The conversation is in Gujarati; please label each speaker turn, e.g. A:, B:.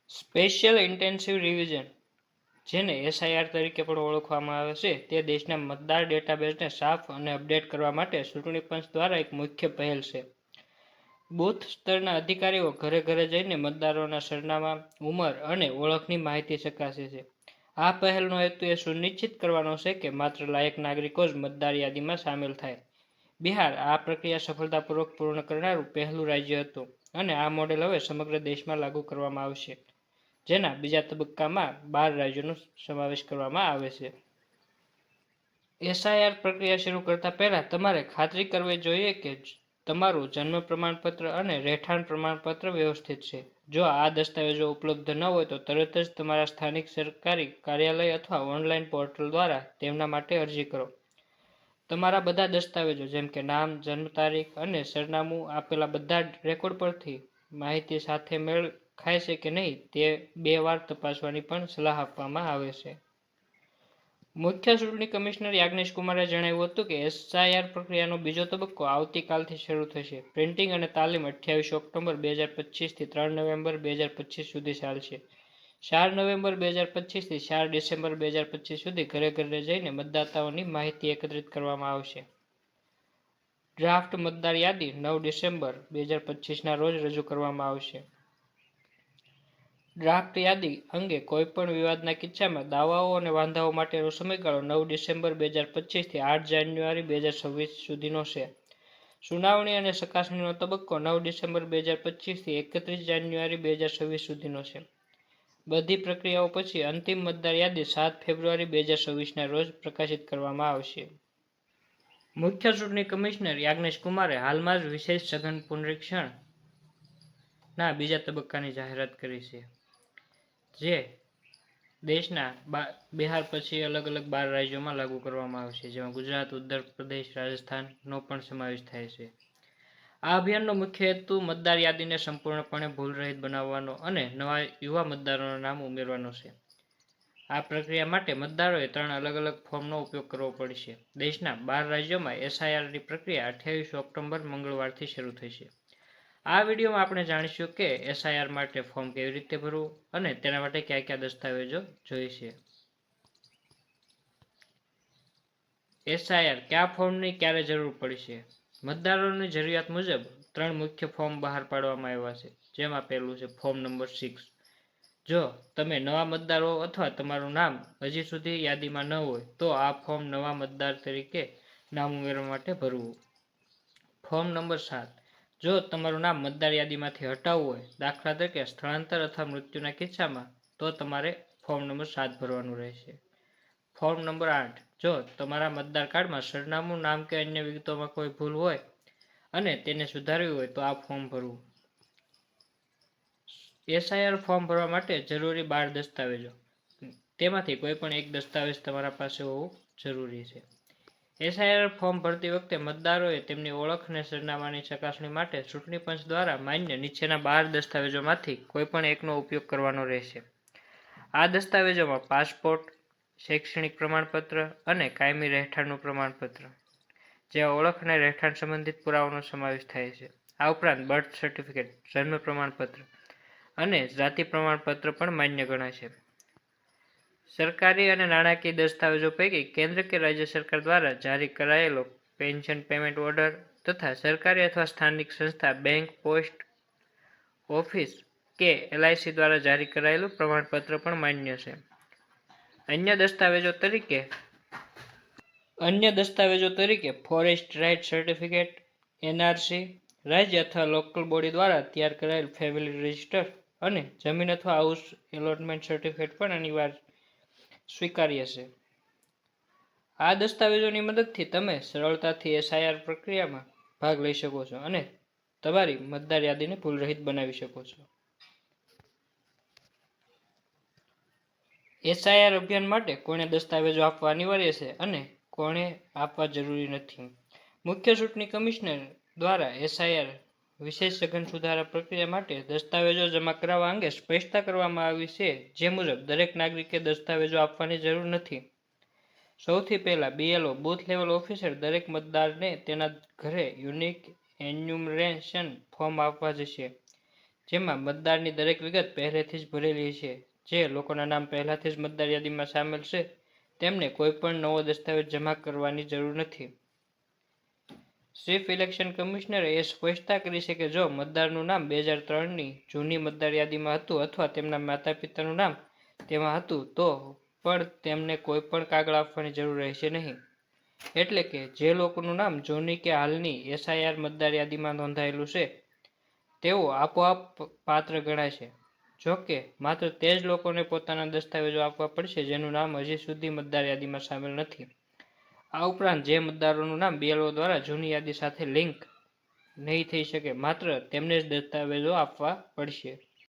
A: સ્પેશિયલ ઇન્ટેન્સિવ રિવિઝન, જેને SIR તરીકે પણ ઓળખવામાં આવે છે, તે દેશના મતદાર ડેટાબેઝને સાફ અને અપડેટ કરવા માટે ચૂંટણી પંચ દ્વારા એક મુખ્ય પહેલ છે. બૂથ સ્તરના અધિકારીઓ ઘરે ઘરે જઈને મતદારોના સરનામા, ઉંમર અને ઓળખની માહિતી ચકાસે છે. આ પહેલનો હેતુ એ સુનિશ્ચિત કરવાનો છે કે માત્ર લાયક નાગરિકો જ મતદાર યાદીમાં સામેલ થાય. બિહાર આ પ્રક્રિયા સફળતાપૂર્વક પૂર્ણ કરનારું પહેલું રાજ્ય હતું અને આ મોડેલ હવે સમગ્ર દેશમાં લાગુ કરવામાં આવશે, જેના બીજા તબક્કામાં 12 રાજ્યોનો સમાવેશ કરવામાં આવે છે. SIR પ્રક્રિયા શરૂ કરતા પહેલા તમારે ખાતરી કરવી જોઈએ કે તમારું જન્મ પ્રમાણપત્ર અને રહેઠાણ પ્રમાણપત્ર વ્યવસ્થિત છે. જો આ દસ્તાવેજો ઉપલબ્ધ ન હોય તો તરત જ તમારા સ્થાનિક સરકારી કાર્યાલય અથવા ઓનલાઈન પોર્ટલ દ્વારા તેમના માટે અરજી કરો. તમારા બધા દસ્તાવેજો જેમ કે નામ, જન્મ તારીખ અને સરનામું આપેલા બધા રેકોર્ડ પરથી માહિતી સાથે મેળ ખાય છે કે નહીં તે 2 વાર તપાસવાની પણ સલાહ આપવામાં આવે છે. મુખ્ય ચૂંટણી કમિશનર યાજ્ઞેશ કુમારે જણાવ્યું હતું કે SIR પ્રક્રિયાનો બીજો તબક્કો આવતીકાલથી શરૂ થશે. પ્રિન્ટિંગ અને તાલીમ 28 ઓક્ટોબર 2025 થી 3 નવેમ્બર 2025 સુધી ચાલશે. 4 નવેમ્બર 2025 થી 4 ડિસેમ્બર 2025 સુધી ઘરે ઘરે જઈને મતદાતાઓની માહિતી એકત્રિત કરવામાં આવશે. ડ્રાફ્ટ મતદાર યાદી 9 ડિસેમ્બર 2025ના રોજ રજૂ કરવામાં આવશે. ડ્રાફ્ટ યાદી અંગે કોઈપણ વિવાદના કિસ્સામાં દાવાઓ અને વાંધાઓ માટેનો સમયગાળો 9 ડિસેમ્બર 2025 થી 8 જાન્યુઆરી 2026 સુધીનો છે. સુનાવણી અને ચકાસણીનો તબક્કો 9 ડિસેમ્બર 2025 થી 31 જાન્યુઆરી 2026 સુધીનો છે. બધી પ્રક્રિયાઓ પછી અંતિમ મતદાર યાદી 7 ફેબ્રુઆરી 2026ના રોજ પ્રકાશિત કરવામાં આવશે. મુખ્ય ચૂંટણી કમિશનર યાજ્ઞેશ કુમારે હાલમાં જ વિશેષ સઘન પુનરીક્ષણના બીજા તબક્કાની જાહેરાત કરી છે, જે દેશના બિહાર પછી અલગ અલગ 12 રાજ્યોમાં લાગુ કરવામાં આવશે, જેમાં ગુજરાત, ઉત્તર પ્રદેશ, રાજસ્થાનનો પણ સમાવેશ થાય છે. આ અભિયાનનો મુખ્ય હેતુ મતદાર યાદીને સંપૂર્ણપણે ભૂલરહિત બનાવવાનો અને નવા યુવા મતદારોના નામ ઉમેરવાનો છે. આ પ્રક્રિયા માટે મતદારોએ 3 અલગ અલગ ફોર્મનો ઉપયોગ કરવો પડશે. દેશના 12 રાજ્યોમાં SIRની પ્રક્રિયા 28 ઓક્ટોબર મંગળવારથી શરૂ થશે. આ વિડીયોમાં આપણે જાણીશું કે SIR માટે ફોર્મ કેવી રીતે ભરવું અને તેના માટે કયા કયા દસ્તાવેજો જોઈશે. SIR કયા ફોર્મની ક્યારે જરૂર પડશે? મતદારોની જરૂરિયાત મુજબ 3 મુખ્ય ફોર્મ બહાર પાડવામાં આવ્યા છે, જેમાં પહેલું છે ફોર્મ નંબર 6. જો તમે નવા મતદાર હો અથવા તમારું નામ હજી સુધી યાદીમાં ન હોય તો આ ફોર્મ નવા મતદાર તરીકે નામ ઉમેરવા માટે ભરવું. Form number 7. જો તમારું નામ મતદાર યાદીમાંથી હટાવવું હોય, દાખલા તરીકે સ્થળાંતર અથવા મૃત્યુના કિસ્સામાં, તો તમારે ફોર્મ નંબર 7 ભરવાનું રહેશે. Form number 8. જો તમારા મતદાર કાર્ડમાં સરનામું, નામ કે અન્ય વિગતોમાં કોઈ ભૂલ હોય અને તેને સુધારવી હોય તો આ ફોર્મ ભરવું. SIR ફોર્મ ભરવા માટે જરૂરી 12 દસ્તાવેજો. તેમાંથી કોઈપણ એક દસ્તાવેજ તમારા પાસે હોવું જરૂરી છે. SIR ફોર્મ ભરતી વખતે મતદારોએ તેમની ઓળખ અને સરનામાની ચકાસણી માટે ચૂંટણી પંચ દ્વારા માન્ય નીચેના 12 દસ્તાવેજોમાંથી કોઈપણ એકનો ઉપયોગ કરવાનો રહેશે. આ દસ્તાવેજોમાં પાસપોર્ટ, શૈક્ષણિક પ્રમાણપત્ર અને કાયમી રહેઠાણનું પ્રમાણપત્ર જેવા ઓળખ અને રહેઠાણ સંબંધિત પુરાવાનો સમાવેશ થાય છે. આ ઉપરાંત બર્થ સર્ટિફિકેટ, જન્મ પ્રમાણપત્ર અને જાતિ પ્રમાણપત્ર પણ માન્ય ગણાય છે. સરકારી અને નાણાકીય દસ્તાવેજો પૈકી કેન્દ્ર કે રાજ્ય સરકાર દ્વારા જારી કરાયેલો પેન્શન પેમેન્ટ ઓર્ડર તથા સરકારી અથવા સ્થાનિક સંસ્થા, બેંક, પોસ્ટ ઓફિસ કે LIC દ્વારા જારી કરાયેલું પ્રમાણપત્ર પણ માન્ય છે. અન્ય દસ્તાવેજો તરીકે ફોરેસ્ટ રાઇટ સર્ટિફિકેટ, NRC, રાજ્ય અથવા લોકલ બોડી દ્વારા તૈયાર કરાયેલ ફેમિલી રજિસ્ટર અને જમીન અથવા હાઉસ એલોટમેન્ટ સર્ટિફિકેટ પણ અનિવાર્ય સ્વીકાર્ય છે. આ દસ્તાવેજોની મદદથી તમે સરળતાથી SIR પ્રક્રિયામાં ભાગ લઈ શકો છો અને તમારી મતદાર યાદીને ભૂલરહિત બનાવી શકો છો. SIR અભિયાન માટે કોણે દસ્તાવેજો આપવા અનિવાર્ય છે અને કોણે આપવા જરૂરી નથી? મુખ્ય ચૂંટણી કમિશનર દ્વારા SIR વિશેષ સઘન સુધારા પ્રક્રિયા માટે દસ્તાવેજો જમા કરાવવા અંગે સ્પષ્ટતા કરવામાં આવી છે, જે મુજબ દરેક નાગરિકે દસ્તાવેજો આપવાની જરૂર નથી. સૌથી પહેલા BLO બૂથ લેવલ ઓફિસર દરેક મતદારને તેના ઘરે યુનિક એન્યુમરેશન ફોર્મ આપવા જશે, જેમાં મતદારની દરેક વિગત પહેલેથી જ ભરેલી છે. જે લોકોના નામ પહેલાથી જ મતદાર યાદીમાં સામેલ છે તેમને કોઈ પણ નવો દસ્તાવેજ જમા કરવાની જરૂર નથી. ચીફ ઇલેક્શન કમિશનરે એ સ્પષ્ટતા કરી છે કે જો મતદારનું નામ 2003ની જૂની મતદાર યાદીમાં હતું અથવા તેમના માતા પિતાનું નામ તેમાં હતું તો પણ તેમને કોઈ પણ કાગળ આપવાની જરૂર રહેશે નહીં. એટલે કે જે લોકોનું નામ જૂની કે હાલની SIR મતદાર યાદીમાં નોંધાયેલું છે તેઓ આપોઆપ પાત્ર ગણાય છે. જો કે માત્ર તે જ લોકોને પોતાના દસ્તાવેજો આપવા પડશે જેનું નામ હજી સુધી મતદાર યાદીમાં સામેલ નથી. આ ઉપરાંત જે મતદારોનું નામ BLO દ્વારા જૂની યાદી સાથે લિંક નહીં થઈ શકે માત્ર તેમને જ દસ્તાવેજો આપવા પડશે.